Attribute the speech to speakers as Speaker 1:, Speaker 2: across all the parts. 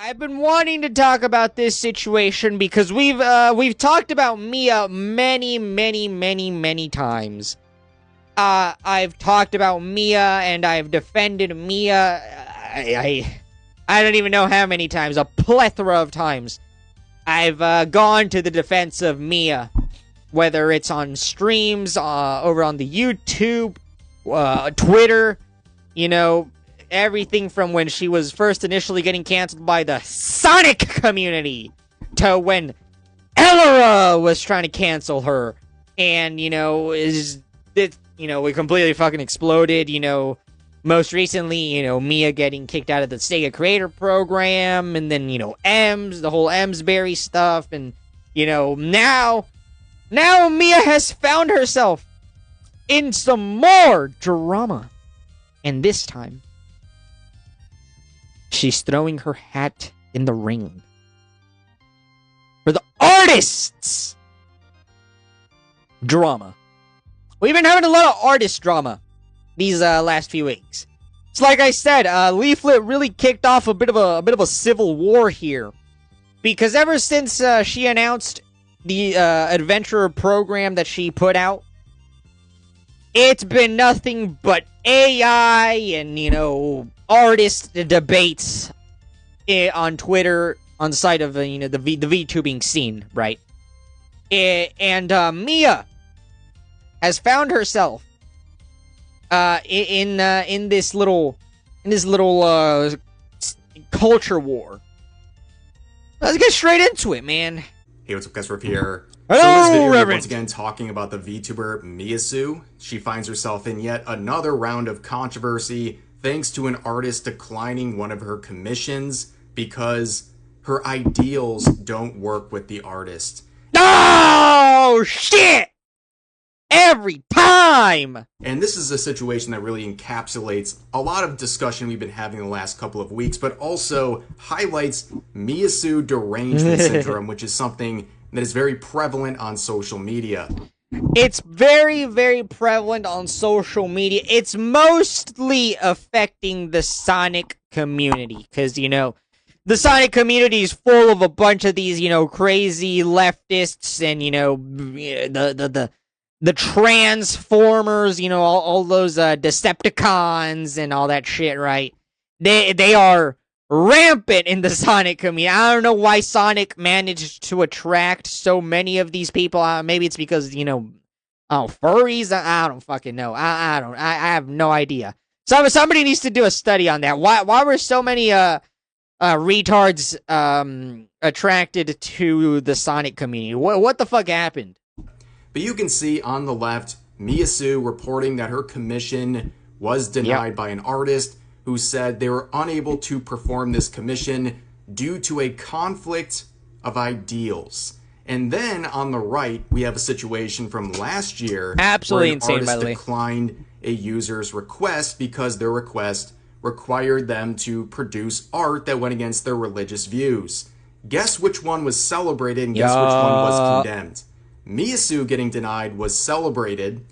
Speaker 1: I've been wanting to talk about this situation because we've talked about Miia many times. I've talked about Miia and I've defended Miia. I don't even know how many times, a plethora of times. I've gone to the defense of Miia, whether it's on streams, over on the YouTube, Twitter, you know, everything from when she was first initially getting canceled by the Sonic community to when Elora was trying to cancel her, and we completely fucking exploded. Most recently, Miia getting kicked out of the Sega Creator Program, and then the whole Emsbury stuff, and now Miia has found herself in some more drama, and this time she's throwing her hat in the ring for the artists' drama. We've been having a lot of artist drama these last few weeks. It's like I said, Leaflet really kicked off a bit of a civil war here, because ever since she announced the adventurer program that she put out, it's been nothing but AI and artist debates on Twitter, on the side of the VTubing scene, right? And Miia has found herself in this little culture war. Let's get straight into it, man.
Speaker 2: Hey, what's up, guys? We're here.
Speaker 1: Hello,
Speaker 2: so in this video,
Speaker 1: Reverend.
Speaker 2: we're once again talking about the VTuber Miia. She finds herself in yet another round of controversy thanks to an artist declining one of her commissions because her ideals don't work with the artist.
Speaker 1: Oh, shit! Every time!
Speaker 2: And this is a situation that really encapsulates a lot of discussion we've been having the last couple of weeks, but also highlights Miia derangement syndrome, which is something that is very prevalent on social media.
Speaker 1: It's very prevalent on social media. It's mostly affecting the Sonic community, because, the Sonic community is full of a bunch of these, crazy leftists and, the Transformers, all those Decepticons and all that shit, right? They are rampant in the Sonic community. I don't know why Sonic managed to attract so many of these people. Maybe it's because, furries? I don't fucking know. I have no idea. Somebody needs to do a study on that. Why were so many retards attracted to the Sonic community? What the fuck happened?
Speaker 2: But you can see on the left, Miia reporting that her commission was denied by an artist who said they were unable to perform this commission due to a conflict of ideals. And then on the right, we have a situation from last year
Speaker 1: absolutely
Speaker 2: where an
Speaker 1: insane,
Speaker 2: artist
Speaker 1: by the way,
Speaker 2: declined a user's request because their request required them to produce art that went against their religious views. Guess which one was celebrated and guess which one was condemned? Miia getting denied was celebrated.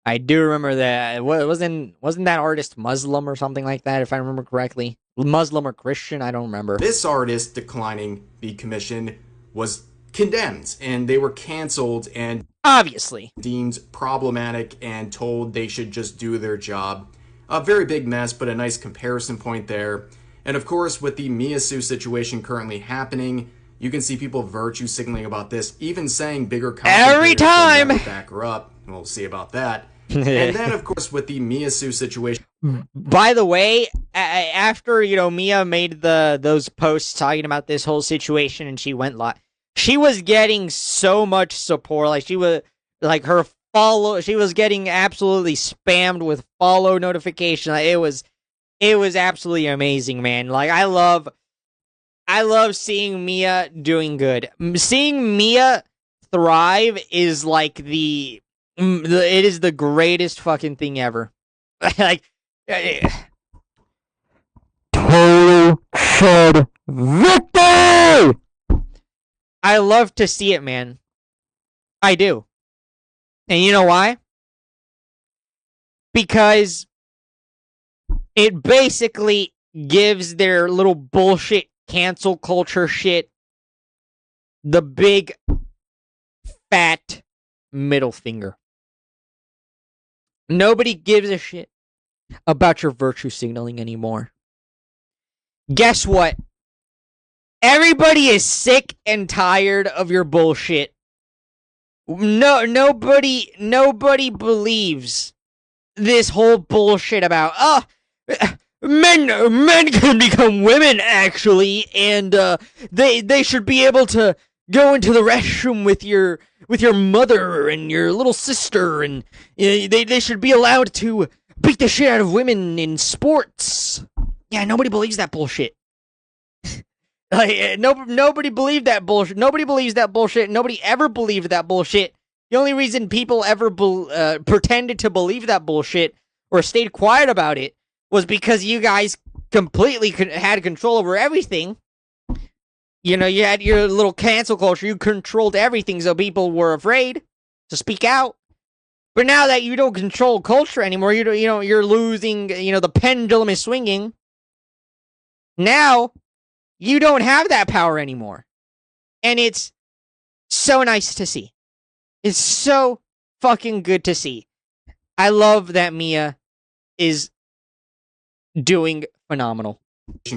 Speaker 1: I do remember that. Wasn't that artist Muslim or something like that, if I remember correctly? Muslim or Christian, I don't remember.
Speaker 2: This artist declining the commission was condemned, and they were canceled and
Speaker 1: obviously
Speaker 2: deemed problematic and told they should just do their job. A very big mess, but a nice comparison point there. And of course, with the Miia situation currently happening, you can see people virtue signaling about this, even saying bigger
Speaker 1: every time
Speaker 2: back her up. We'll see about that. And then, of course, with the Miia situation.
Speaker 1: By the way, after Miia made those posts talking about this whole situation, and she went live, she was getting so much support. Like she was getting absolutely spammed with follow notifications. It was absolutely amazing, man. Like I love seeing Miia doing good. Seeing Miia thrive is like it is the greatest fucking thing ever. Like total shit victory. I love to see it, man. I do. And you know why? Because it basically gives their little bullshit cancel culture shit, the big, fat middle finger. Nobody gives a shit about your virtue signaling anymore. Guess what? Everybody is sick and tired of your bullshit. Nobody believes this whole bullshit about men can become women actually, and they should be able to go into the restroom with your mother and your little sister, and they should be allowed to beat the shit out of women in sports. Yeah, nobody believes that bullshit. Nobody believed that bullshit. Nobody believes that bullshit. Nobody ever believed that bullshit. The only reason people ever pretended to believe that bullshit or stayed quiet about it was because you guys completely had control over everything. You know, you had your little cancel culture. You controlled everything, so people were afraid to speak out. But now that you don't control culture anymore, you're losing. The pendulum is swinging. Now you don't have that power anymore, and it's so nice to see. It's so fucking good to see. I love that Miia is doing phenomenal.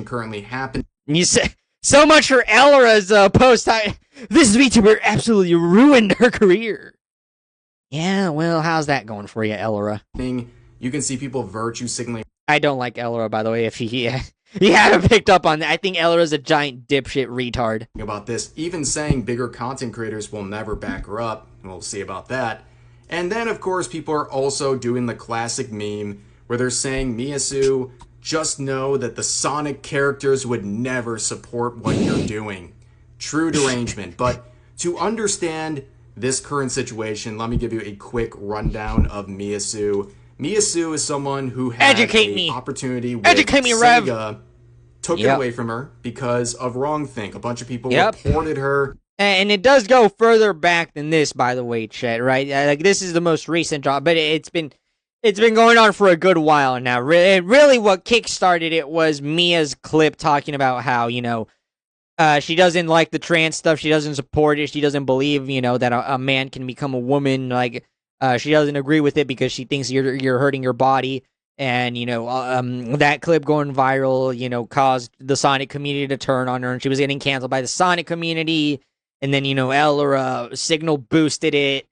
Speaker 2: Currently happening.
Speaker 1: You say so much for Elra's post. This VTuber absolutely ruined her career. Yeah, well, how's that going for you, Elra?
Speaker 2: You can see people virtue signaling.
Speaker 1: I don't like Elra, by the way. If he hadn't picked up on that, I think Elra's a giant dipshit retard.
Speaker 2: About this, even saying bigger content creators will never back her up. We'll see about that. And then, of course, people are also doing the classic meme where they're saying, Miia, just know that the Sonic characters would never support what you're doing. True derangement. But to understand this current situation, let me give you a quick rundown of Miia. Miia is someone who had an opportunity with Sega took it away from her because of wrongthink. A bunch of people reported her.
Speaker 1: And it does go further back than this, by the way, Chet, right? Like, this is the most recent drop, but it's been going on for a good while now. Really what kickstarted it was Mia's clip talking about how, she doesn't like the trans stuff, she doesn't support it, she doesn't believe, that a man can become a woman, like, she doesn't agree with it because she thinks you're hurting your body, and, that clip going viral, caused the Sonic community to turn on her, and she was getting canceled by the Sonic community. And then, Elra signal boosted it,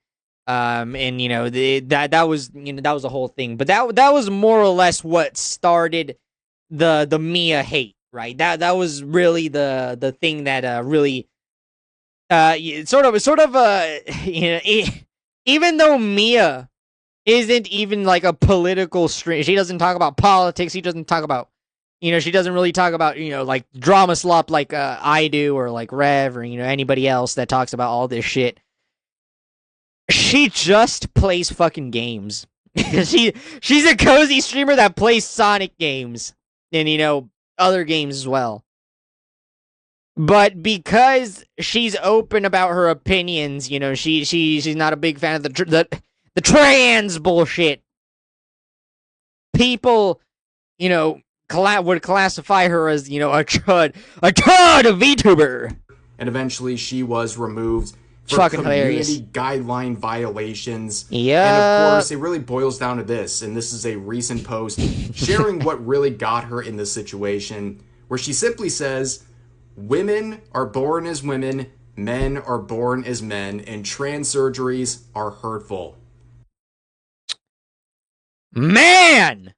Speaker 1: and that was the whole thing. But that was more or less what started the Miia hate, right? That was really the thing that really sort of even though Miia isn't even like a political stream, she doesn't talk about politics. She doesn't talk about. She doesn't really talk about, like, drama slop like I do, or like Rev, or, anybody else that talks about all this shit. She just plays fucking games. She's a cozy streamer that plays Sonic games. And, other games as well. But because she's open about her opinions, she's not a big fan of the trans bullshit. People, would classify her as, a chud VTuber.
Speaker 2: And eventually she was removed for
Speaker 1: fucking
Speaker 2: community
Speaker 1: hilarious
Speaker 2: guideline violations.
Speaker 1: Yeah.
Speaker 2: And of course, it really boils down to this, and this is a recent post sharing what really got her in this situation, where she simply says, women are born as women, men are born as men, and trans surgeries are hurtful.
Speaker 1: Man!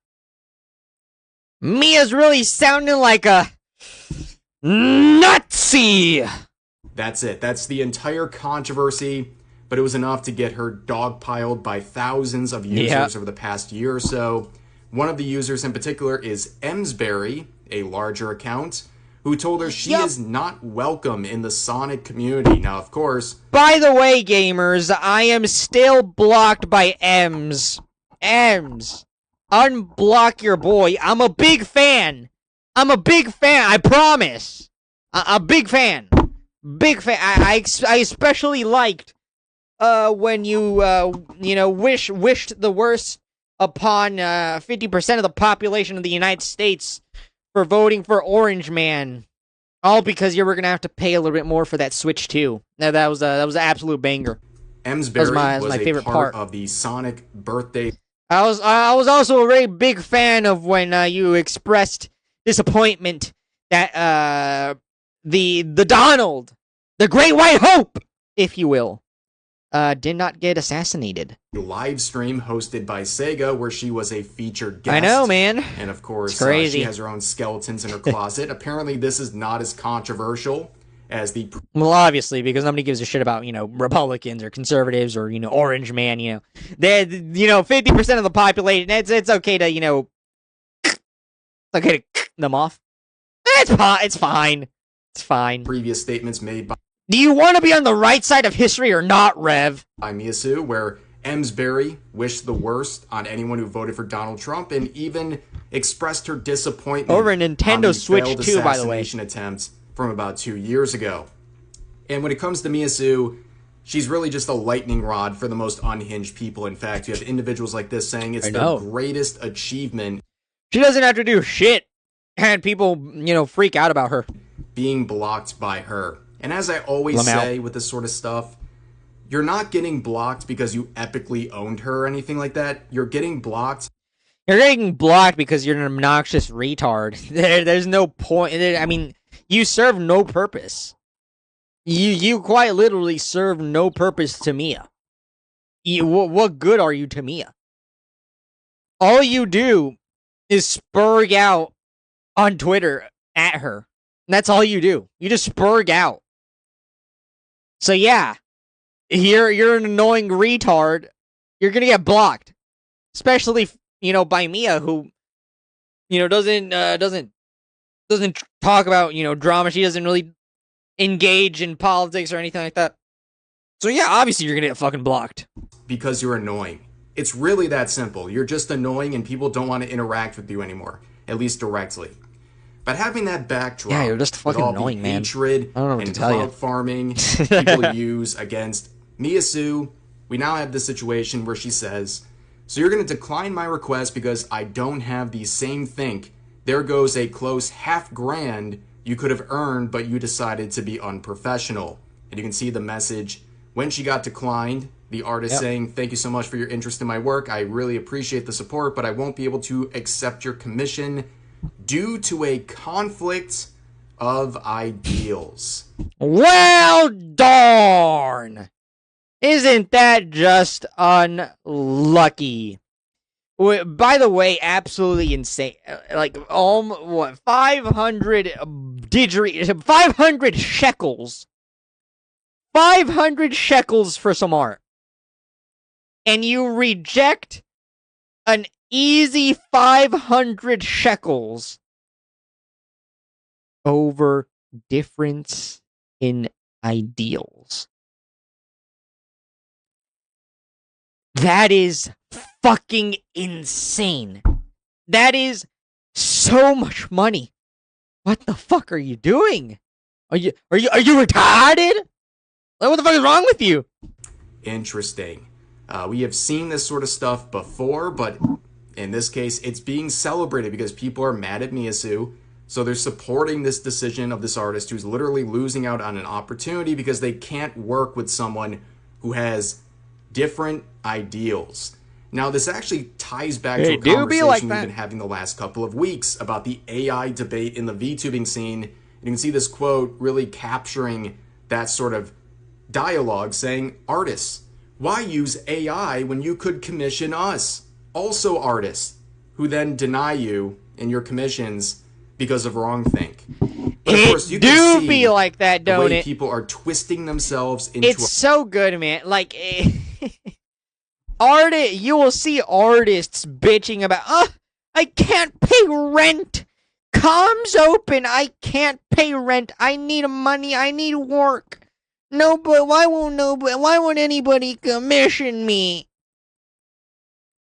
Speaker 1: Mia's really sounding like a Nazi!
Speaker 2: That's it. That's the entire controversy, but it was enough to get her dogpiled by thousands of users over the past year or so. One of the users in particular is Emsbury, a larger account, who told her she is not welcome in the Sonic community. Now, of course...
Speaker 1: By the way, gamers, I am still blocked by Ems. Unblock your boy. I'm a big fan. I promise. A big fan. I especially liked when you wished the worst upon 50% of the population of the United States for voting for Orange Man All because you were gonna have to pay a little bit more for that Switch too. Now that was an absolute banger.
Speaker 2: Emsbury was
Speaker 1: my
Speaker 2: a
Speaker 1: favorite
Speaker 2: part of the Sonic birthday.
Speaker 1: I was also a very big fan of when you expressed disappointment that the Donald, the Great White Hope, if you will, did not get assassinated.
Speaker 2: Live stream hosted by Sega where she was a featured guest.
Speaker 1: I know, man.
Speaker 2: And of course,
Speaker 1: she
Speaker 2: has her own skeletons in her closet. Apparently, this is not as controversial as the...
Speaker 1: Well, obviously, because nobody gives a shit about, Republicans or conservatives or, Orange Man, They're, 50% of the population, it's okay to, okay to them off. It's fine. It's fine.
Speaker 2: Previous statements made by...
Speaker 1: Do you want to be on the right side of history or not, Rev?
Speaker 2: By Miia, where Emsbury wished the worst on anyone who voted for Donald Trump and even expressed her disappointment
Speaker 1: over a Nintendo Switch too, by the way.
Speaker 2: Attempts from about 2 years ago. And when it comes to Miia, she's really just a lightning rod for the most unhinged people. In fact, you have individuals like this saying it's the greatest achievement.
Speaker 1: She doesn't have to do shit, and people, freak out about her.
Speaker 2: Being blocked by her. And as I always say with this sort of stuff, you're not getting blocked because you epically owned her or anything like that. You're getting blocked.
Speaker 1: You're getting blocked because you're an obnoxious retard. There's no point. I mean, you serve no purpose. You quite literally serve no purpose to Miia. What good are you to Miia? All you do is spurg out on Twitter at her. And that's all you do. You just spurg out. So yeah, you're an annoying retard. You're gonna get blocked, especially by Miia, who doesn't talk about drama. She doesn't really engage in politics or anything like that. So yeah, obviously you're gonna get fucking blocked
Speaker 2: because you're annoying. It's really that simple. You're just annoying, and people don't want to interact with you anymore, at least directly. But having that backdrop,
Speaker 1: yeah, you're just fucking annoying, man.
Speaker 2: Hatred and clout farming people use against Miia, we now have this situation where she says, "So you're going to decline my request because I don't have the same think. There goes a close $5,000 you could have earned, but you decided to be unprofessional." And you can see the message when she got declined. The artist saying, "Thank you so much for your interest in my work. I really appreciate the support, but I won't be able to accept your commission due to a conflict of ideals."
Speaker 1: Well, darn. Isn't that just unlucky? By the way, absolutely insane. Like, 500 500 shekels. 500 shekels for some art. And you reject an easy 500 shekels over difference in ideals. That is fucking insane. That is so much money. What the fuck are you doing? Are you retarded? Like, what the fuck is wrong with you?
Speaker 2: Interesting. We have seen this sort of stuff before, but in this case, it's being celebrated because people are mad at Miia, so they're supporting this decision of this artist who's literally losing out on an opportunity because they can't work with someone who has different ideals. Now, this actually ties back to a conversation we've been having the last couple of weeks about the AI debate in the VTubing scene. And you can see this quote really capturing that sort of dialogue, saying, "Artists, why use AI when you could commission us? Also artists, who then deny you in your commissions because of wrongthink." But of course, you can see
Speaker 1: be like that, don't
Speaker 2: the way
Speaker 1: it?
Speaker 2: people are twisting themselves into
Speaker 1: It's so good, man. Like, you will see artists bitching about, I can't pay rent. Comms open, I can't pay rent. I need money, I need work. No, but why won't anybody commission me?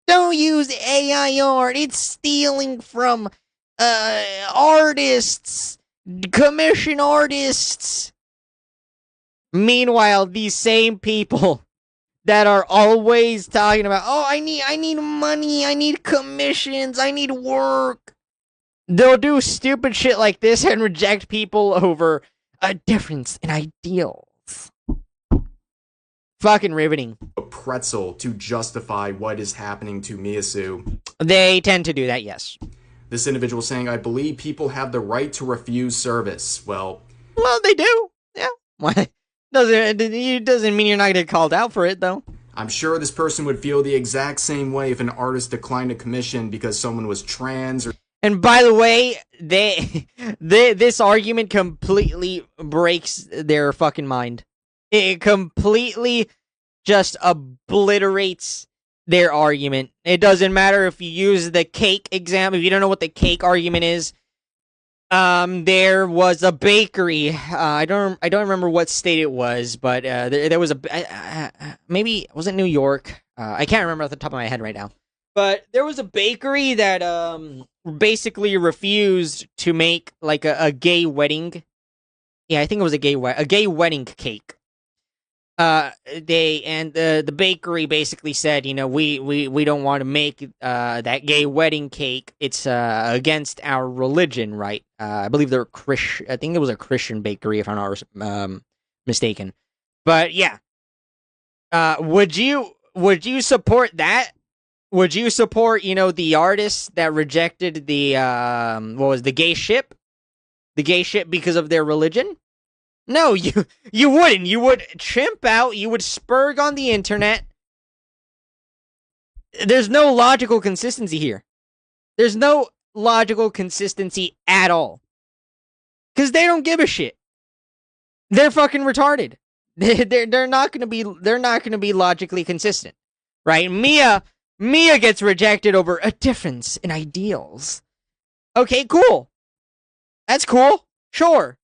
Speaker 1: Don't use AI art. It's stealing from artists. Commission artists. Meanwhile, these same people that are always talking about, I need money, I need commissions, I need work. They'll do stupid shit like this and reject people over a difference in ideals. Fucking riveting.
Speaker 2: A pretzel to justify what is happening to Miia Sue.
Speaker 1: They tend to do that, yes.
Speaker 2: This individual saying, I believe people have the right to refuse service. Well,
Speaker 1: they do. Yeah. Why? Doesn't mean you're not going to get called out for it, though.
Speaker 2: I'm sure this person would feel the exact same way if an artist declined a commission because someone was trans or...
Speaker 1: And by the way, this argument completely breaks their fucking mind. It completely just obliterates their argument. It doesn't matter if you use the cake example. If you don't know what the cake argument is, there was a bakery. I don't remember what state it was, but there was maybe was it New York? I can't remember off the top of my head right now. But there was a bakery that basically refused to make like a gay wedding. Yeah, I think it was a gay wedding cake. The bakery basically said, we don't want to make that gay wedding cake. It's against our religion, right? I believe they're Christian. I think it was a Christian bakery, if I'm not mistaken. But yeah, would you support that? Would you support, the artists that rejected the the gay ship? The gay ship because of their religion? No, you wouldn't. You would chimp out. You would spurg on the internet. There's no logical consistency here. There's no logical consistency at all. Because they don't give a shit. They're fucking retarded. They're not gonna be logically consistent, right? Miia gets rejected over a difference in ideals. Okay, cool. That's cool. Sure.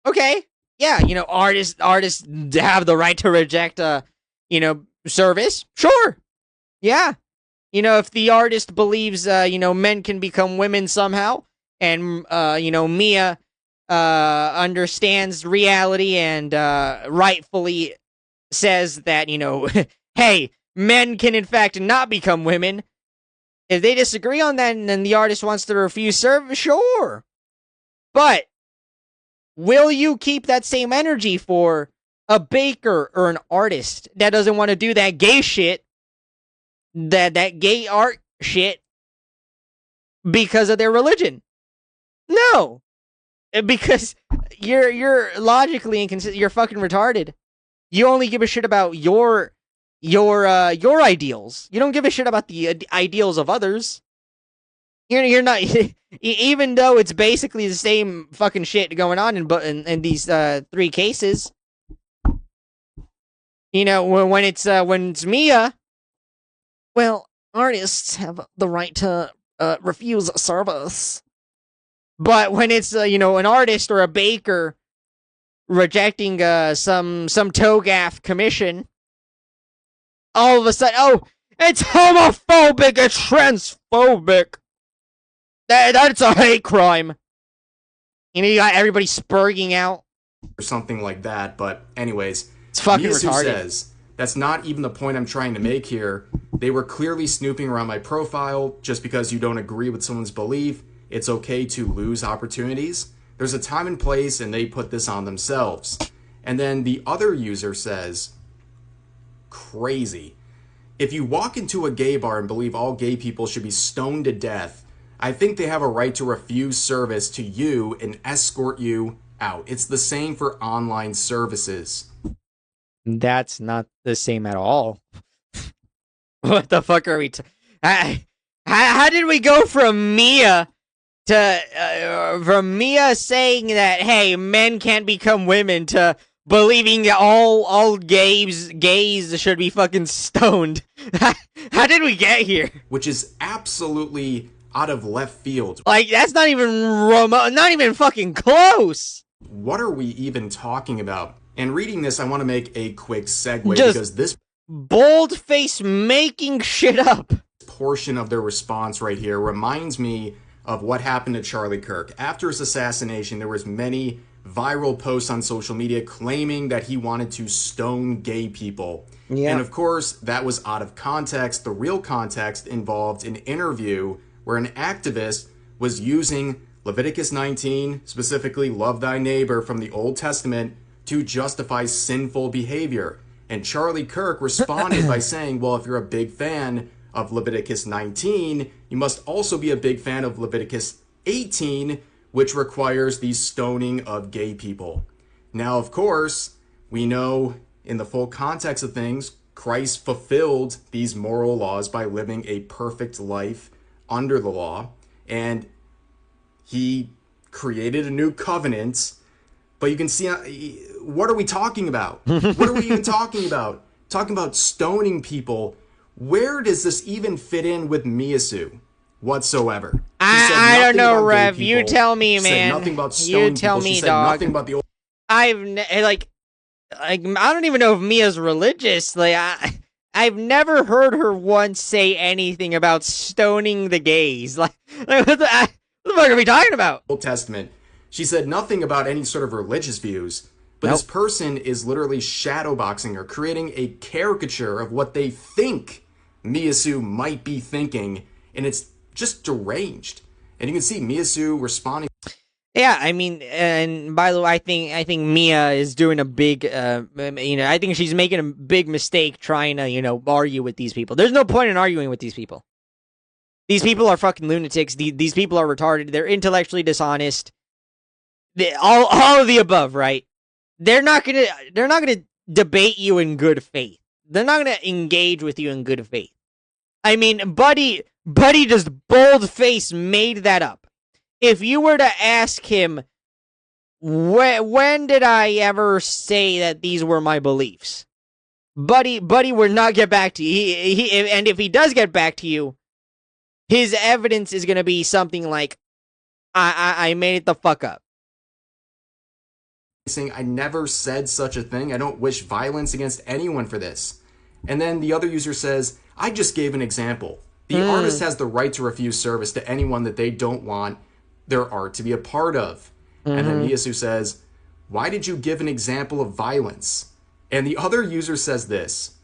Speaker 1: Okay. Yeah, artists have the right to reject service. Sure. Yeah. If the artist believes men can become women somehow, and Miia understands reality and rightfully says that, hey, men can in fact not become women. If they disagree on that and then the artist wants to refuse service, sure. But will you keep that same energy for a baker or an artist that doesn't want to do that gay shit, that gay art shit, because of their religion? No. Because you're logically inconsistent. You're fucking retarded. You only give a shit about your ideals. You don't give a shit about the ideals of others. You're not, even though it's basically the same fucking shit going on in these three cases. When it's Miia, well, artists have the right to refuse service. But when it's an artist or a baker rejecting some TOGAF commission, all of a sudden, oh, it's homophobic, it's transphobic. That's a hate crime. You got everybody spurging out.
Speaker 2: Or something like that, but anyways.
Speaker 1: It's fucking
Speaker 2: Miia Sue
Speaker 1: retarded.
Speaker 2: says, that's not even the point I'm trying to make here. They were clearly snooping around my profile. Just because you don't agree with someone's belief, it's okay to lose opportunities. There's a time and place, and they put this on themselves. And then the other user says, crazy. If you walk into a gay bar and believe all gay people should be stoned to death, I think they have a right to refuse service to you and escort you out. It's the same for online services.
Speaker 1: That's not the same at all. What the fuck are we... How did we go from Miia saying that, hey, men can't become women, to believing all gays should be fucking stoned? How did we get here?
Speaker 2: Which is absolutely out of left field.
Speaker 1: Like, that's not even remote, not even fucking close.
Speaker 2: What are we even talking about? And reading this, I want to make a quick segue
Speaker 1: Just
Speaker 2: because this
Speaker 1: bold-face making shit up
Speaker 2: portion of their response right here reminds me of what happened to Charlie Kirk. After his assassination, there was many viral posts on social media claiming that he wanted to stone gay people. Yeah. And of course, that was out of context. The real context involved an interview where an activist was using Leviticus 19, specifically love thy neighbor from the Old Testament, to justify sinful behavior. And Charlie Kirk responded by saying, well, if you're a big fan of Leviticus 19, you must also be a big fan of Leviticus 18, which requires the stoning of gay people. Now, of course, we know in the full context of things, Christ fulfilled these moral laws by living a perfect life under the law, and he created a new covenant. But you can see, what are we talking about? What are we even talking about? Talking about stoning people. Where does this even fit in with Miia Sue whatsoever?
Speaker 1: I don't know, Rev. You tell me, man.
Speaker 2: Nothing about stoning
Speaker 1: you tell
Speaker 2: people.
Speaker 1: me,
Speaker 2: She said
Speaker 1: dog.
Speaker 2: nothing about the old.
Speaker 1: I don't even know if Mia's religious. I've never heard her once say anything about stoning the gays. What the fuck are we talking about?
Speaker 2: Old Testament. She said nothing about any sort of religious views. But This person is literally shadowboxing her, creating a caricature of what they think Miia Sue might be thinking, and it's just deranged. And you can see Miia Sue responding.
Speaker 1: Yeah, I mean, and by the way, I think Miia is doing a big, I think she's making a big mistake trying to, argue with these people. There's no point in arguing with these people. These people are fucking lunatics. These people are retarded. They're intellectually dishonest. All of the above, right? They're not gonna debate you in good faith. They're not gonna engage with you in good faith. I mean, Buddy just bold-faced made that up. If you were to ask him, when did I ever say that these were my beliefs? Buddy would not get back to you. And if he does get back to you, his evidence is going to be something like, I made it the fuck up.
Speaker 2: Saying, I never said such a thing. I don't wish violence against anyone for this. And then the other user says, I just gave an example. The artist has the right to refuse service to anyone that they don't want their art to be a part of. And then Miia Sue says, why did you give an example of violence? And the other user says this,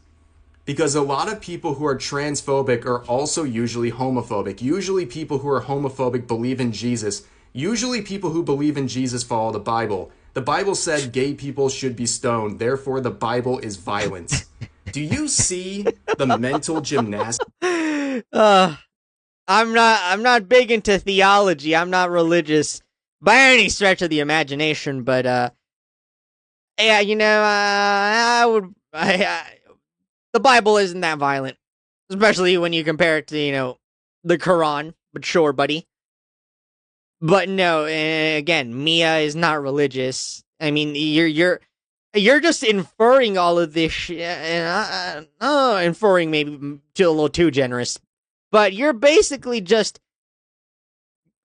Speaker 2: because a lot of people who are transphobic are also usually homophobic. Usually people who are homophobic believe in Jesus. Usually people who believe in Jesus follow the Bible. The Bible said gay people should be stoned. Therefore, the Bible is violence. Do you see the mental gymnastics?
Speaker 1: I'm not big into theology. I'm not religious by any stretch of the imagination, but the Bible isn't that violent, especially when you compare it to the Quran. But sure, buddy. But no, again, Miia is not religious. I mean, you're just inferring all of this shit. Inferring maybe a little too generous. But you're basically just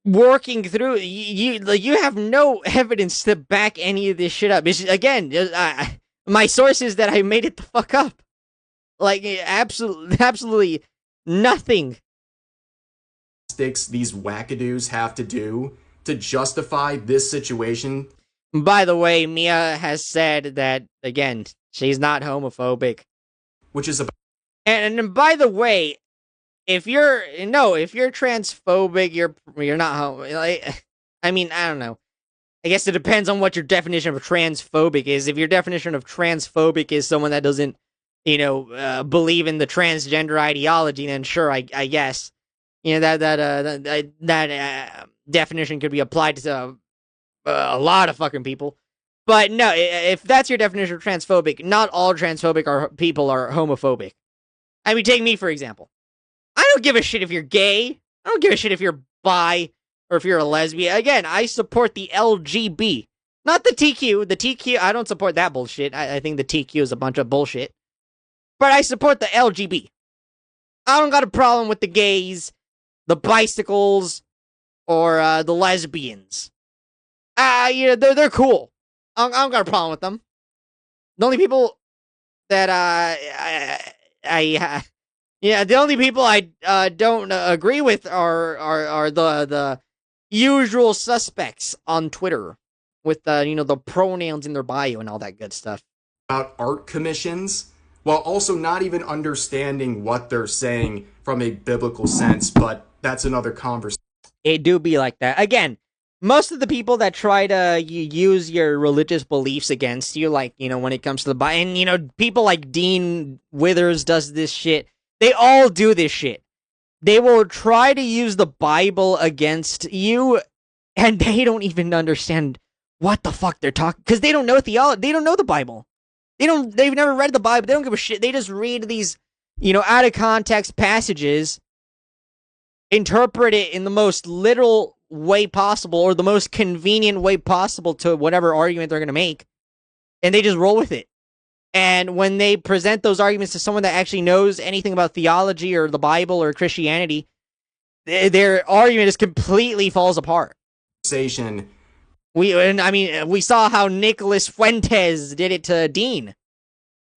Speaker 1: working through. You have no evidence to back any of this shit up. It's, again, my source is that I made it the fuck up. Absolutely nothing.
Speaker 2: These wackadoos have to do to justify this situation.
Speaker 1: By the way, Miia has said that, again, she's not homophobic.
Speaker 2: Which is about.
Speaker 1: And by the way, if you're transphobic, you're not homo. I mean, I don't know. I guess it depends on what your definition of transphobic is. If your definition of transphobic is someone that doesn't, believe in the transgender ideology, then sure, I guess. That definition could be applied to a lot of fucking people. But no, if that's your definition of transphobic, not all transphobic people are homophobic. I mean, take me, for example. I don't give a shit if you're gay. I don't give a shit if you're bi or if you're a lesbian. Again, I support the LGB. Not the TQ. The TQ, I don't support that bullshit. I think the TQ is a bunch of bullshit. But I support the LGB. I don't got a problem with the gays, the bicycles, or the lesbians. They're cool. I don't got a problem with them. The only people that the only people I don't agree with are the usual suspects on Twitter with the pronouns in their bio and all that good stuff.
Speaker 2: About art commissions, while also not even understanding what they're saying from a biblical sense, but that's another conversation.
Speaker 1: It do be like that. Again, most of the people that try to use your religious beliefs against you, like, when it comes to the Bible, and, people like Dean Withers does this shit. They all do this shit. They will try to use the Bible against you, and they don't even understand what the fuck they're talking, because they don't know theology. They don't know the Bible. They've never read the Bible. They don't give a shit. They just read these, out of context passages, interpret it in the most literal way possible, or the most convenient way possible to whatever argument they're going to make, and they just roll with it. And when they present those arguments to someone that actually knows anything about theology or the Bible or Christianity, their argument just completely falls apart. We saw how Nicholas Fuentes did it to Dean.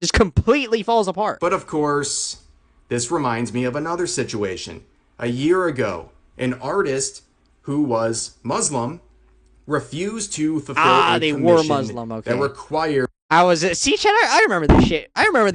Speaker 1: Just completely falls apart.
Speaker 2: But of course, this reminds me of another situation. A year ago, an artist who was Muslim refused to fulfill a commission
Speaker 1: were Muslim, okay.
Speaker 2: that required...
Speaker 1: See, Chad, I remember this shit. I remember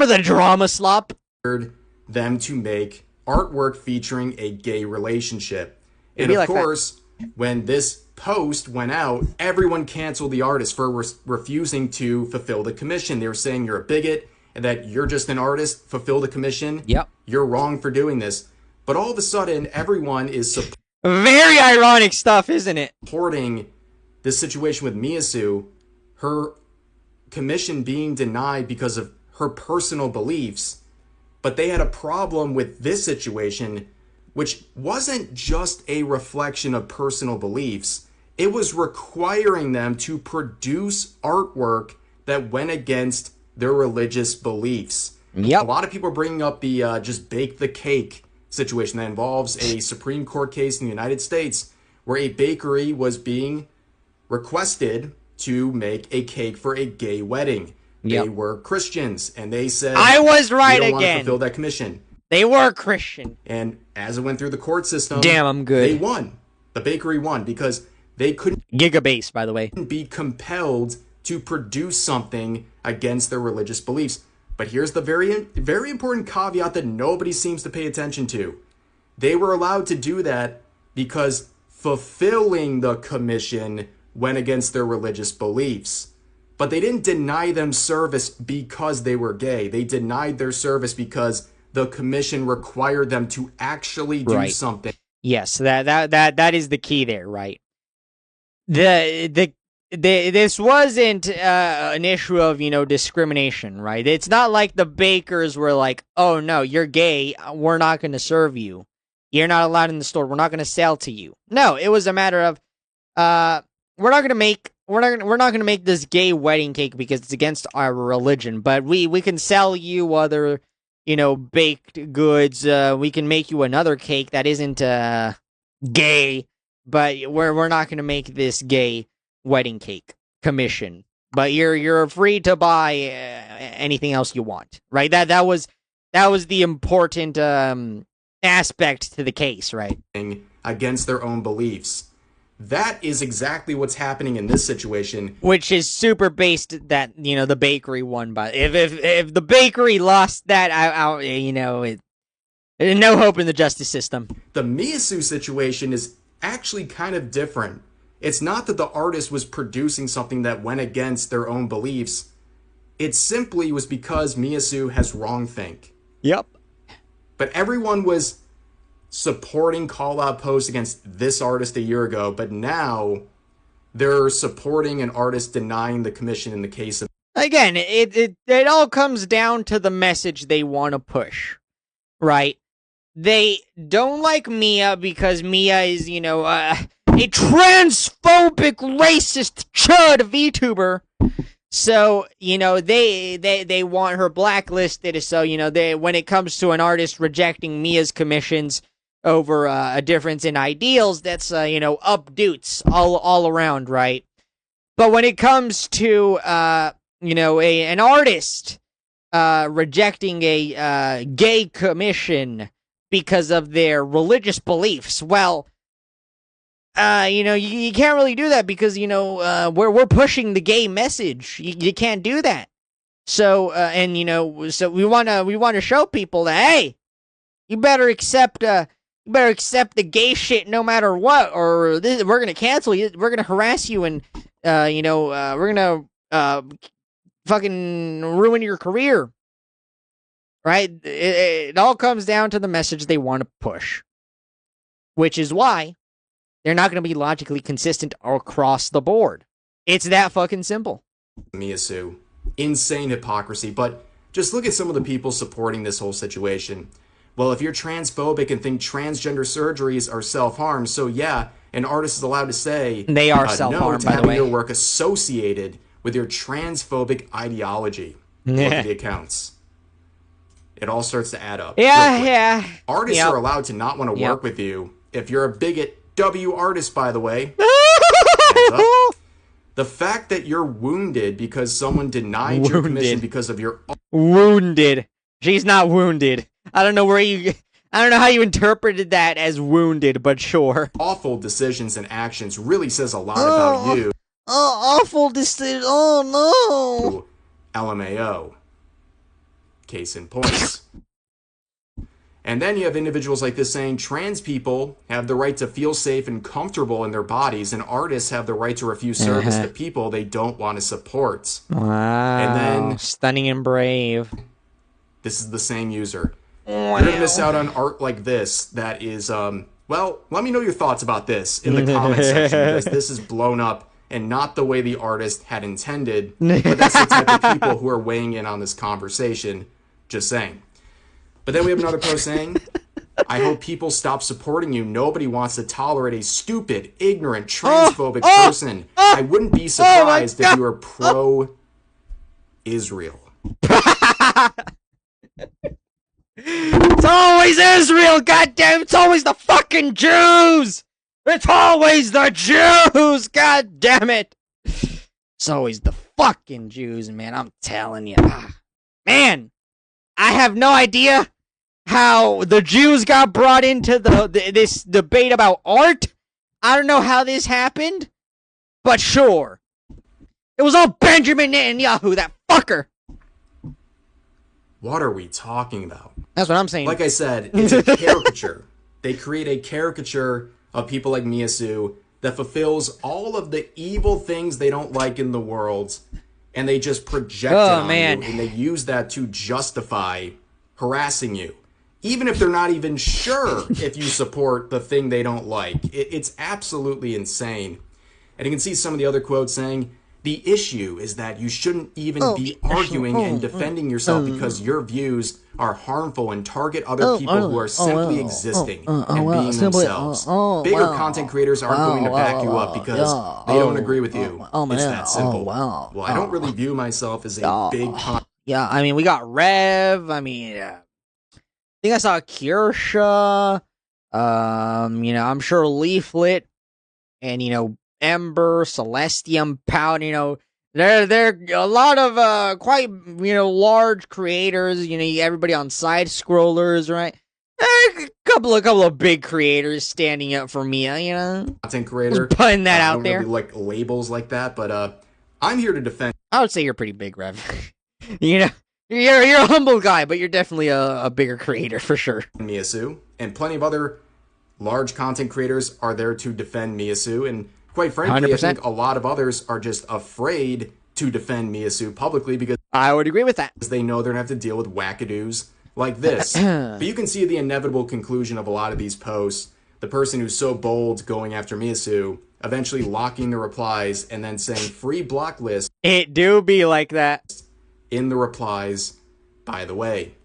Speaker 1: the drama slop.
Speaker 2: Them to make artwork featuring a gay relationship. And of course, when this post went out, everyone canceled the artist for refusing to fulfill the commission. They were saying you're a bigot and that you're just an artist, fulfill the commission.
Speaker 1: Yep.
Speaker 2: You're wrong for doing this. But all of a sudden, everyone is
Speaker 1: very ironic stuff, isn't it?
Speaker 2: Supporting this situation with Miia Sue, her commission being denied because of her personal beliefs. But they had a problem with this situation, which wasn't just a reflection of personal beliefs. It was requiring them to produce artwork that went against their religious beliefs.
Speaker 1: Yep.
Speaker 2: A lot of people are bringing up the just bake the cake situation that involves a Supreme Court case in the United States where a bakery was being requested to make a cake for a gay wedding.
Speaker 1: Yep.
Speaker 2: They were Christians, and they said,
Speaker 1: I was right
Speaker 2: we don't
Speaker 1: again.
Speaker 2: want to fulfill that commission.
Speaker 1: They were Christian.
Speaker 2: And as it went through the court system,
Speaker 1: damn, I'm good.
Speaker 2: They won. The bakery won because they couldn't
Speaker 1: Gigabase, by the way,
Speaker 2: be compelled to produce something against their religious beliefs. But here's the very, very important caveat that nobody seems to pay attention to. They were allowed to do that because fulfilling the commission went against their religious beliefs. But they didn't deny them service because they were gay. They denied their service because the commission required them to actually do something.
Speaker 1: Yes, that is the key there, right? This wasn't an issue of, discrimination, right? It's not like the bakers were like, oh no, you're gay, we're not going to serve you. You're not allowed in the store. We're not going to sell to you. No, it was a matter of we're not going to make this gay wedding cake because it's against our religion, but we can sell you other, baked goods. We can make you another cake that isn't gay, but we're not going to make this gay wedding cake commission. But you're free to buy anything else you want, right? That was the important aspect to the case, right?
Speaker 2: Against their own beliefs. That is exactly what's happening in this situation.
Speaker 1: Which is super based that, the bakery won. But if the bakery lost that, no hope in the justice system.
Speaker 2: The Miia Sue situation is actually kind of different. It's not that the artist was producing something that went against their own beliefs. It simply was because Miia Sue has wrongthink.
Speaker 1: Yep.
Speaker 2: But everyone was supporting call-out posts against this artist a year ago, but now they're supporting an artist denying the commission in the case of...
Speaker 1: Again, it all comes down to the message they want to push, right? They don't like Miia because Miia is, a transphobic, racist chud VTuber. So, they want her blacklisted. So, when it comes to an artist rejecting Mia's commissions over a difference in ideals, that's, updoots all around, right? But when it comes to, an artist rejecting a gay commission because of their religious beliefs, well, you can't really do that because, we're pushing the gay message. You can't do that. So, so we want to show people that, hey, you better accept You better accept the gay shit no matter what, or we're gonna cancel you. We're gonna harass you, and we're gonna fucking ruin your career. Right? It all comes down to the message they want to push, which is why they're not going to be logically consistent across the board. It's that fucking simple.
Speaker 2: Miia Sue. Insane hypocrisy, but just look at some of the people supporting this whole situation. Well, if you're transphobic and think transgender surgeries are self-harm, so yeah, an artist is allowed to say
Speaker 1: they are self-harm,
Speaker 2: no to
Speaker 1: by the
Speaker 2: having
Speaker 1: way.
Speaker 2: your work associated with your transphobic ideology. Look at the accounts. It all starts to add up.
Speaker 1: Yeah.
Speaker 2: Artists are allowed to not want to work with you. If you're a bigot, W artist, by the way. The fact that you're wounded because someone denied your commission because of your...
Speaker 1: Wounded. She's not wounded. I don't know how you interpreted that as wounded, but sure.
Speaker 2: Awful decisions and actions really says a lot about you.
Speaker 1: Awful decision. Oh,
Speaker 2: no. LMAO. Case in point. And then you have individuals like this saying trans people have the right to feel safe and comfortable in their bodies, and artists have the right to refuse service to people they don't want to support.
Speaker 1: Wow.
Speaker 2: And then
Speaker 1: stunning and brave.
Speaker 2: This is the same user. You're going to miss out on art like this that is, well, let me know your thoughts about this in the comment section, because this is blown up and not the way the artist had intended, but that's the type of people who are weighing in on this conversation. Just saying. But then we have another post saying, I hope people stop supporting you. Nobody wants to tolerate a stupid, ignorant, transphobic person. I wouldn't be surprised if you were pro-Israel.
Speaker 1: It's always Israel, goddamn! It's always the fucking Jews! It's always the Jews, god damn it! It's always the fucking Jews, man, I'm telling you. Man! I have no idea how the Jews got brought into this debate about art. I don't know how this happened, but sure. It was all Benjamin Netanyahu, that fucker.
Speaker 2: What are we talking about?
Speaker 1: That's what I'm saying.
Speaker 2: Like I said, it's a caricature. They create a caricature of people like Miia Sue that fulfills all of the evil things they don't like in the world, and they just project it on you, and they use that to justify harassing you. Even if they're not even sure if you support the thing they don't like. It's absolutely insane. And you can see some of the other quotes saying, the issue is that you shouldn't even be arguing and defending yourself because your views are harmful and target other people who are simply existing and being themselves. Bigger content creators aren't going to back you up because they don't agree with you. It's that simple. Well, I don't really view myself as a big content.
Speaker 1: Yeah, I mean, we got Rev. I mean, I think I saw Kirsha. I'm sure Leaflet and, Ember, Celestium, Pout, they're a lot of quite large creators. Everybody on side scrollers, right? A couple of big creators standing up for Miia.
Speaker 2: Content creator,
Speaker 1: just putting that out there.
Speaker 2: I don't really like labels like that, but I'm here to defend.
Speaker 1: I would say you're pretty big, Rev. You're a humble guy, but you're definitely a bigger creator for sure.
Speaker 2: Miia Sue, and plenty of other large content creators are there to defend Miia Sue, and quite frankly, 100%. I think a lot of others are just afraid to defend Miia Sue publicly because
Speaker 1: I would agree with that.
Speaker 2: They know they're going to have to deal with wackadoos like this. But you can see the inevitable conclusion of a lot of these posts. The person who's so bold going after Miia Sue, eventually locking the replies and then saying free block list.
Speaker 1: It do be like that.
Speaker 2: In the replies, by the way.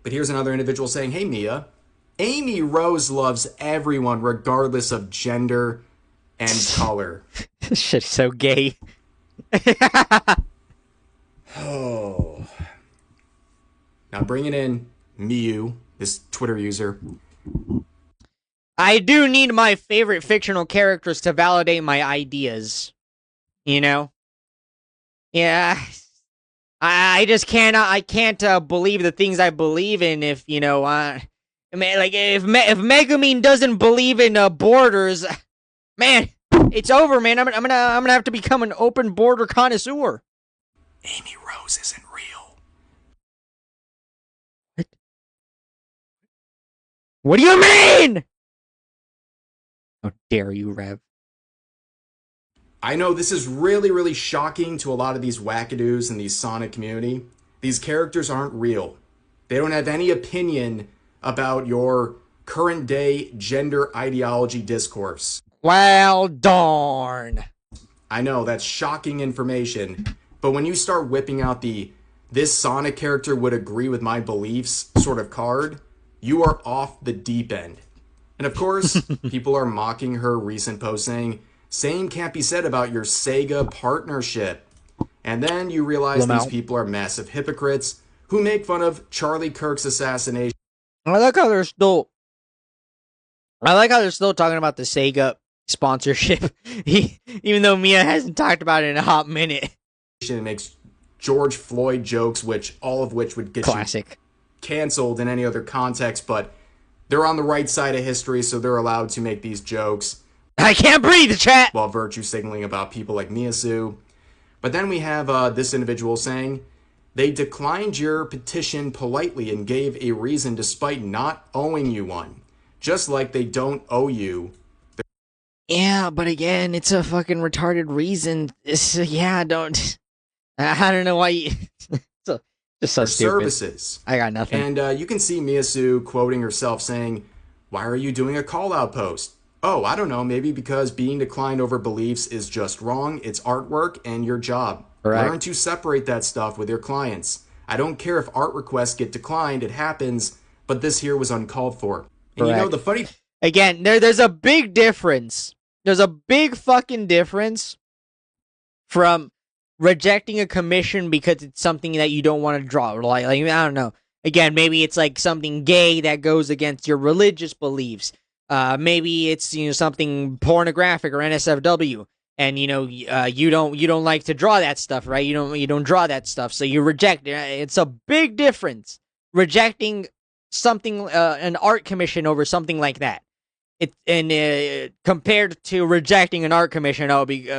Speaker 2: But here's another individual saying, hey Miia, Amy Rose loves everyone regardless of gender and color.
Speaker 1: This shit's so gay.
Speaker 2: Oh. Now bringing in Miu, this Twitter user.
Speaker 1: I do need my favorite fictional characters to validate my ideas. Yeah. I just I can't believe the things I believe in if, if Megumin doesn't believe in borders, man, it's over, man. I'm gonna have to become an open border connoisseur.
Speaker 2: Amy Rose isn't real.
Speaker 1: What do you mean? How dare you, Rev?
Speaker 2: I know this is really, really shocking to a lot of these wackadoos in the Sonic community. These characters aren't real. They don't have any opinion about your current day gender ideology discourse.
Speaker 1: Well, darn.
Speaker 2: I know that's shocking information, but when you start whipping out the "this Sonic character would agree with my beliefs" sort of card, you are off the deep end. And of course, people are mocking her recent post saying, "Same can't be said about your Sega partnership." And then you realize these people are massive hypocrites who make fun of Charlie Kirk's assassination.
Speaker 1: I like how they're still talking about the Sega sponsorship, even though Miia hasn't talked about it in a hot minute.
Speaker 2: It makes George Floyd jokes, all of which would get
Speaker 1: classic
Speaker 2: you canceled in any other context, but they're on the right side of history, so they're allowed to make these jokes.
Speaker 1: I can't breathe, chat!
Speaker 2: While virtue signaling about people like Miia. But then we have this individual saying, "They declined your petition politely and gave a reason despite not owing you one. Just like they don't owe you."
Speaker 1: Yeah, but again, it's a fucking retarded reason. I don't know why you... Just so stupid.
Speaker 2: Services.
Speaker 1: I got nothing.
Speaker 2: And you can see Miia quoting herself saying, "Why are you doing a call-out post? Oh, I don't know, maybe because being declined over beliefs is just wrong. It's artwork and your job.
Speaker 1: Correct.
Speaker 2: Learn to separate that stuff with your clients. I don't care if art requests get declined, it happens, but this here was uncalled for." And
Speaker 1: Correct.
Speaker 2: you know, the funny...
Speaker 1: Again, there's a big difference. There's a big fucking difference from rejecting a commission because it's something that you don't want to draw. Like I don't know. Again, maybe it's like something gay that goes against your religious beliefs. Maybe it's something pornographic or NSFW, and you don't like to draw that stuff, right? You don't draw that stuff, so you reject it. It's a big difference rejecting something, an art commission over something like that. Compared to rejecting an art commission,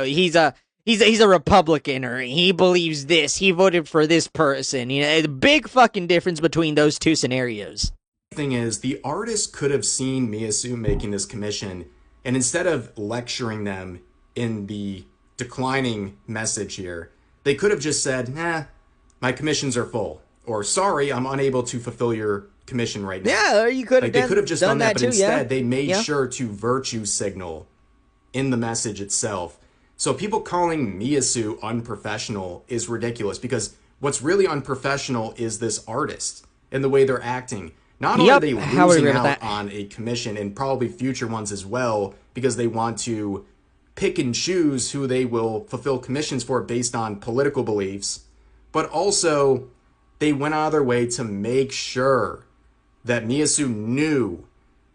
Speaker 1: he's a Republican, or he believes this, he voted for this person. The big fucking difference between those two scenarios.
Speaker 2: Thing is, the artist could have seen Miia making this commission, and instead of lecturing them in the declining message here, they could have just said, "Nah, my commissions are full," or "Sorry, I'm unable to fulfill your commission right now."
Speaker 1: Yeah, or you could have
Speaker 2: they could have just done that, but
Speaker 1: too,
Speaker 2: instead they made sure to virtue signal in the message itself. So people calling Miia unprofessional is ridiculous, because what's really unprofessional is this artist and the way they're acting. Not only are they losing out on a commission, and probably future ones as well, because they want to pick and choose who they will fulfill commissions for based on political beliefs, but also they went out of their way to make sure that Miia knew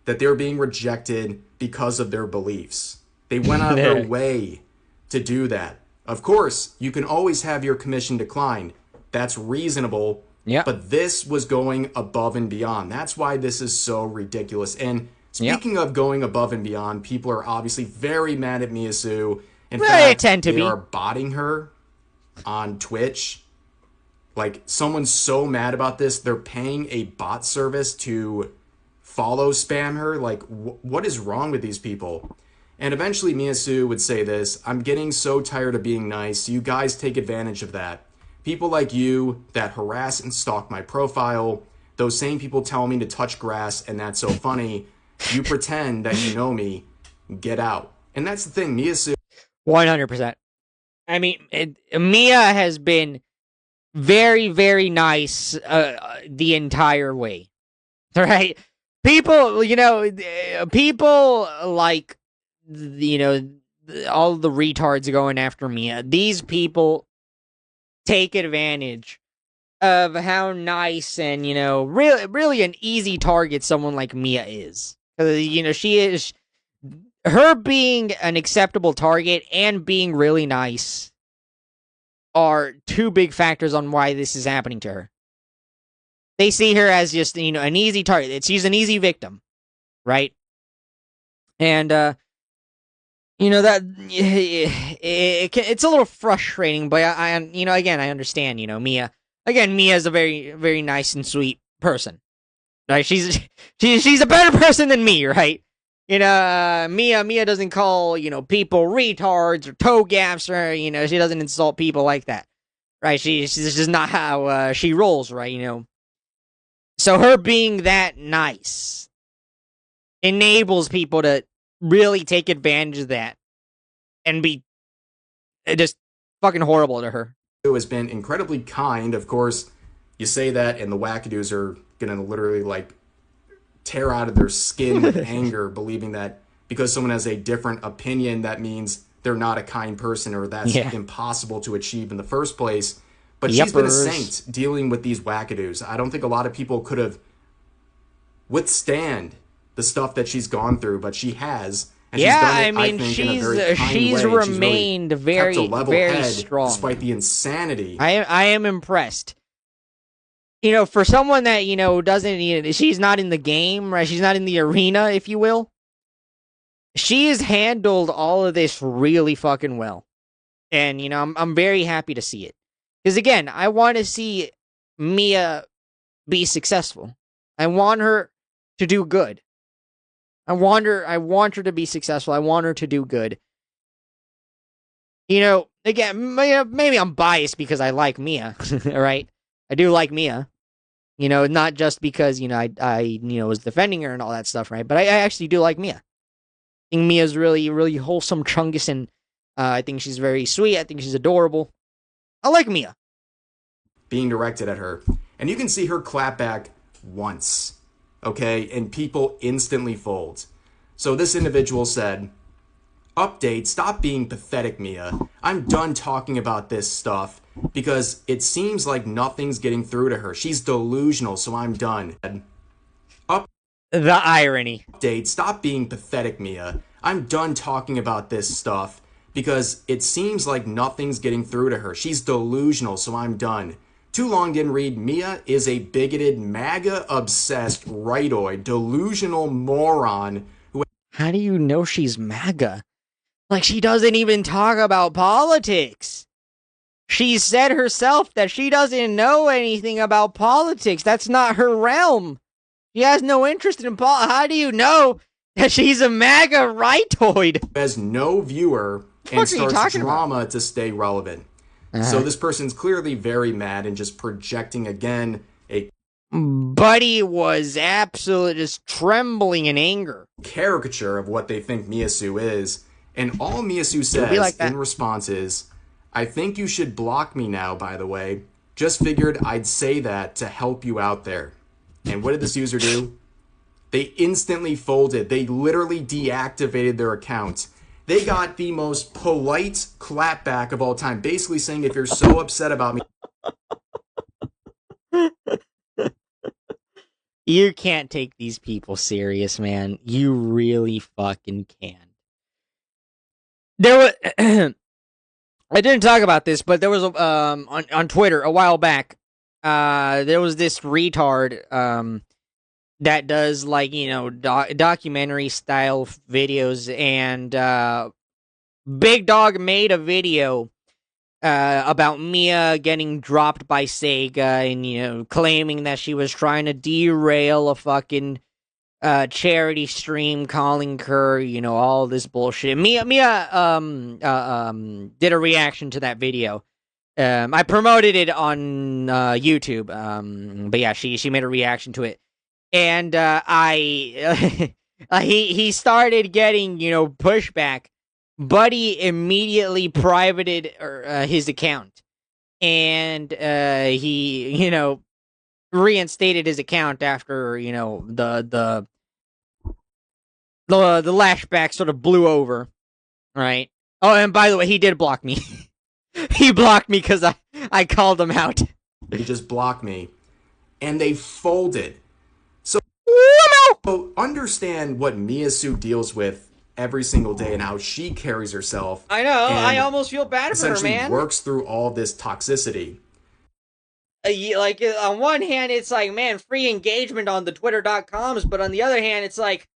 Speaker 2: that they were being rejected because of their beliefs. They went out of their way to do that. Of course, you can always have your commission declined. That's reasonable.
Speaker 1: Yeah.
Speaker 2: But this was going above and beyond. That's why this is so ridiculous. And speaking of going above and beyond, people are obviously very mad at Miia. In fact, they are botting her on Twitch. Like, someone's so mad about this, they're paying a bot service to follow spam her. Like, what is wrong with these people? And eventually Miia would say this: "I'm getting so tired of being nice. You guys take advantage of that. People like you that harass and stalk my profile, those same people tell me to touch grass, and that's so funny. You pretend that you know me. Get out." And that's the thing, Miia...
Speaker 1: 100%. I mean, Miia has been very, very nice the entire way. Right? People, people like, all the retards going after Miia. These people take advantage of how nice and, really an easy target someone like Miia is. She is... Her being an acceptable target and being really nice are two big factors on why this is happening to her. They see her as just, an easy target. She's an easy victim, right? And, that it's a little frustrating, but again, I understand, Miia. Again, Miia is a very, very nice and sweet person. Right? She's a better person than me, right? Miia doesn't call, people retards or toe gaps, or, she doesn't insult people like that. Right? She's just not how she rolls, right? So her being that nice enables people to really take advantage of that and be just fucking horrible to her.
Speaker 2: Who has been incredibly kind. Of course, you say that, and the wackadoos are gonna literally like tear out of their skin with anger, believing that because someone has a different opinion, that means they're not a kind person, or that's impossible to achieve in the first place. But she's been a saint dealing with these wackadoos. I don't think a lot of people could have withstand the stuff that she's gone through, but she has. And she's done it, I think, in a very kind
Speaker 1: she's
Speaker 2: way.
Speaker 1: remained
Speaker 2: She's really
Speaker 1: very,
Speaker 2: kept a level
Speaker 1: very
Speaker 2: head
Speaker 1: strong.
Speaker 2: Despite the insanity.
Speaker 1: I am impressed. For someone that, doesn't, she's not in the game, right? She's not in the arena, if you will. She has handled all of this really fucking well. And, I'm very happy to see it. Because, again, I want to see Miia be successful. I want her to do good. I want her to be successful. I want her to do good. Again, maybe I'm biased because I like Miia, right? I do like Miia. Not just because, I was defending her and all that stuff, right? But I actually do like Miia. I think Mia's really, really wholesome chungus, and I think she's very sweet. I think she's adorable. I like Miia.
Speaker 2: Being directed at her. And you can see her clap back once, okay? And people instantly fold. So this individual said, "Update, stop being pathetic, Miia. I'm done talking about this stuff because it seems like nothing's getting through to her. She's delusional, so I'm done."
Speaker 1: The irony.
Speaker 2: Update, stop being pathetic, Miia. I'm done talking about this stuff because it seems like nothing's getting through to her. She's delusional, so I'm done. Too long didn't read. Miia is a bigoted, MAGA-obsessed, rightoid, delusional moron who...
Speaker 1: How do you know she's MAGA? Like, she doesn't even talk about politics. She said herself that she doesn't know anything about politics. That's not her realm. She has no interest in politics. How do you know that she's a MAGA rightoid?
Speaker 2: As no viewer and starts drama to stay relevant. So this person's clearly very mad and just projecting again a...
Speaker 1: Buddy was absolutely just trembling in anger.
Speaker 2: Caricature of what they think Miia Sue is. And all Miia Sue says in response is, "I think you should block me now, by the way. Just figured I'd say that to help you out there." And what did this user do? They instantly folded. They literally deactivated their account. They got the most polite clapback of all time, basically saying, if you're so upset about me...
Speaker 1: You can't take these people serious, man. You really fucking can. There was... I didn't talk about this, but there was on Twitter a while back, there was this retard that does, like, documentary style videos, and Big Dog made a video about Miia getting dropped by Sega, and claiming that she was trying to derail a fucking charity stream, calling her all this bullshit. Miia did a reaction to that video. I promoted it on YouTube, but yeah, she made a reaction to it. And he started getting pushback. Buddy immediately privated his account, and he reinstated his account after the lashback sort of blew over, right? Oh, and by the way, he did block me. He blocked me because I called him out.
Speaker 2: He just blocked me, and they folded. So understand what Miia Sue deals with every single day and how she carries herself.
Speaker 1: I know. I almost feel bad for her, man.
Speaker 2: Essentially works through all this toxicity.
Speaker 1: Like, on one hand, it's like, man, free engagement on the Twitter.coms, but on the other hand, it's like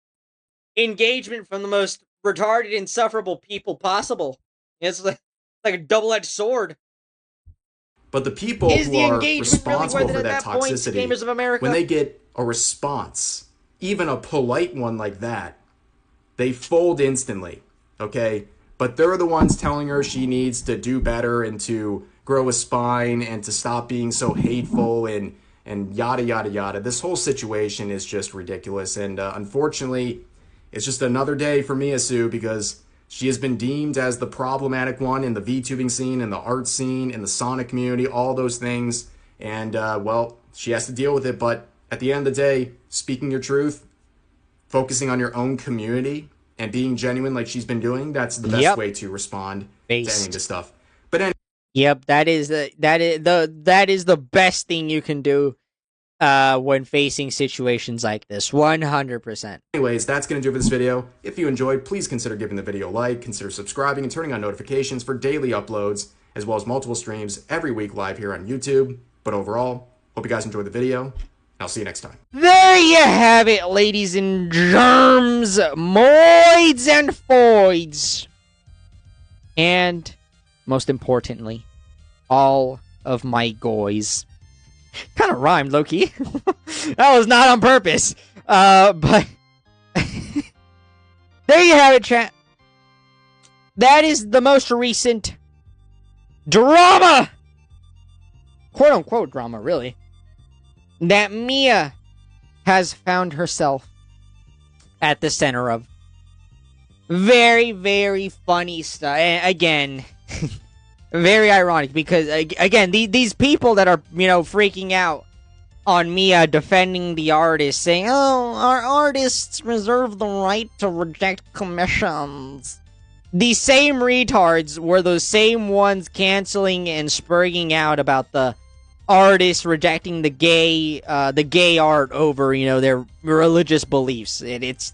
Speaker 1: engagement from the most retarded, insufferable people possible. It's like a double-edged sword.
Speaker 2: But the people who are responsible for that toxicity, when they get a response, even a polite one like that, they fold instantly, okay? But they're the ones telling her she needs to do better and to grow a spine and to stop being so hateful and yada, yada, yada. This whole situation is just ridiculous. And unfortunately, it's just another day for Miia Sue because she has been deemed as the problematic one in the VTubing scene, in the art scene, in the Sonic community, all those things. And, well, she has to deal with it. But at the end of the day, speaking your truth, focusing on your own community and being genuine like she's been doing, that's the best way to respond to any of this stuff. But anyway,
Speaker 1: yep, that is the best thing you can do when facing situations like this. 100%.
Speaker 2: Anyways, that's going to do it for this video. If you enjoyed, please consider giving the video a like, consider subscribing and turning on notifications for daily uploads, as well as multiple streams every week live here on YouTube. But overall, hope you guys enjoyed the video. I'll see you next time.
Speaker 1: There you have it, ladies and germs, moids and foids. And, most importantly, all of my goys. Kind of rhymed, low-key. That was not on purpose. But there you have it, chat. That is the most recent drama, quote-unquote drama, really, that Miia has found herself at the center of. Very, very funny stuff. And again, very ironic because, again, these people that are, freaking out on Miia defending the artist, saying, oh, our artists reserve the right to reject commissions. These same retards were those same ones canceling and spurging out about the artists rejecting the gay art over, their religious beliefs. It's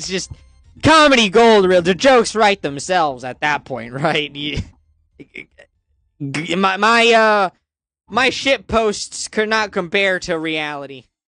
Speaker 1: just comedy gold, real. The jokes write themselves at that point, right? My shit posts could not compare to reality.